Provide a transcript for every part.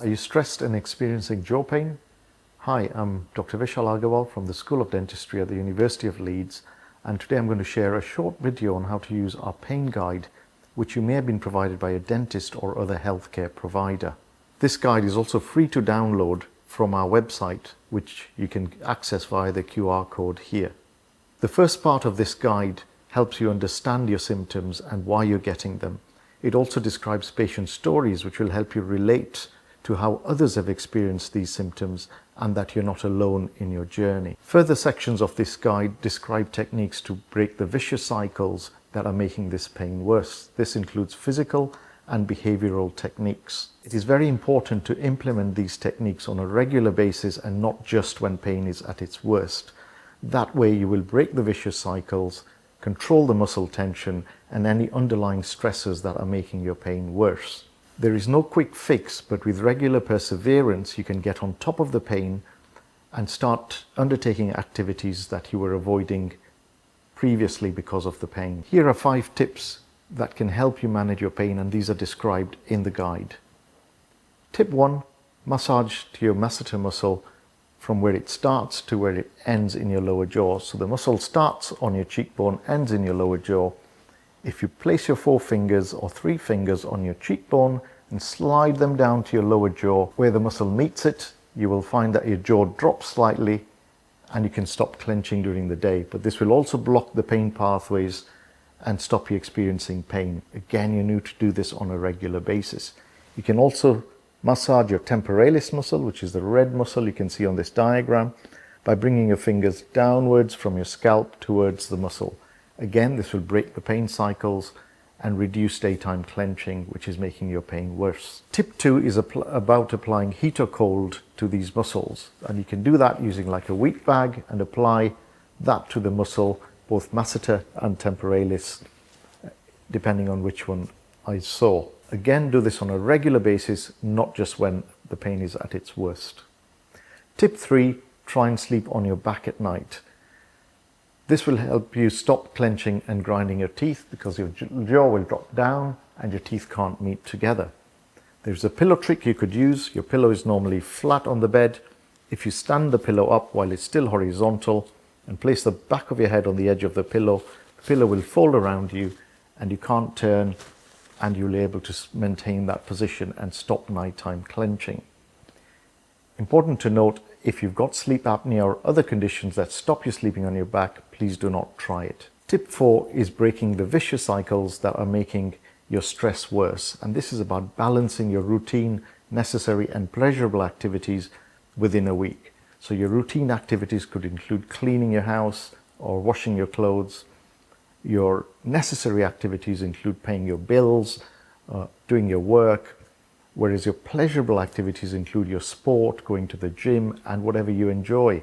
Are you stressed and experiencing jaw pain? Hi, I'm Dr. Vishal Aggarwal from the School of Dentistry at the University of Leeds, and today I'm going to share a short video on how to use our pain guide, which you may have been provided by a dentist or other healthcare provider. This guide is also free to download from our website, which you can access via the QR code here. The first part of this guide helps you understand your symptoms and why you're getting them. It also describes patient stories, which will help you relate to how others have experienced these symptoms and that you're not alone in your journey. Further sections of this guide describe techniques to break the vicious cycles that are making this pain worse. This includes physical and behavioral techniques. It is very important to implement these techniques on a regular basis and not just when pain is at its worst. That way you will break the vicious cycles, control the muscle tension and any underlying stressors that are making your pain worse. There is no quick fix, but with regular perseverance, you can get on top of the pain and start undertaking activities that you were avoiding previously because of the pain. Here are 5 tips that can help you manage your pain, and these are described in the guide. Tip 1, massage to your masseter muscle from where it starts to where it ends in your lower jaw. So the muscle starts on your cheekbone, ends in your lower jaw. If you place your 4 fingers or 3 fingers on your cheekbone and slide them down to your lower jaw, where the muscle meets it, you will find that your jaw drops slightly and you can stop clenching during the day. But this will also block the pain pathways and stop you experiencing pain. Again, you need to do this on a regular basis. You can also massage your temporalis muscle, which is the red muscle you can see on this diagram, by bringing your fingers downwards from your scalp towards the muscle. Again, this will break the pain cycles and reduce daytime clenching, which is making your pain worse. Tip 2 is about applying heat or cold to these muscles. And you can do that using like a wheat bag and apply that to the muscle, both masseter and temporalis, depending on which one I saw. Again, do this on a regular basis, not just when the pain is at its worst. Tip 3, try and sleep on your back at night. This will help you stop clenching and grinding your teeth because your jaw will drop down and your teeth can't meet together. There's a pillow trick you could use. Your pillow is normally flat on the bed. If you stand the pillow up while it's still horizontal and place the back of your head on the edge of the pillow will fold around you and you can't turn, and you'll be able to maintain that position and stop nighttime clenching. Important to note, if you've got sleep apnea or other conditions that stop you sleeping on your back, please do not try it. Tip 4 is breaking the vicious cycles that are making your stress worse. And this is about balancing your routine, necessary and pleasurable activities within a week. So your routine activities could include cleaning your house or washing your clothes. Your necessary activities include paying your bills, doing your work, whereas your pleasurable activities include your sport, going to the gym, and whatever you enjoy.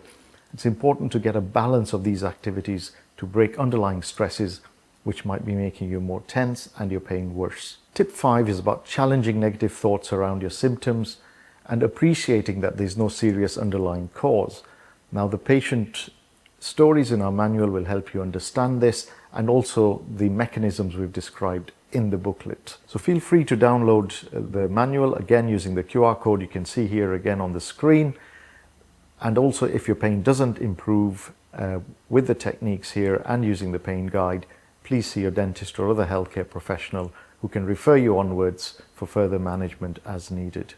It's important to get a balance of these activities to break underlying stresses which might be making you more tense and your pain worse. Tip 5 is about challenging negative thoughts around your symptoms and appreciating that there's no serious underlying cause. Now, the patient stories in our manual will help you understand this, and also the mechanisms we've described in the booklet. So feel free to download the manual, again using the QR code you can see here again on the screen. And also, if your pain doesn't improve with the techniques here and using the pain guide, please see your dentist or other healthcare professional who can refer you onwards for further management as needed.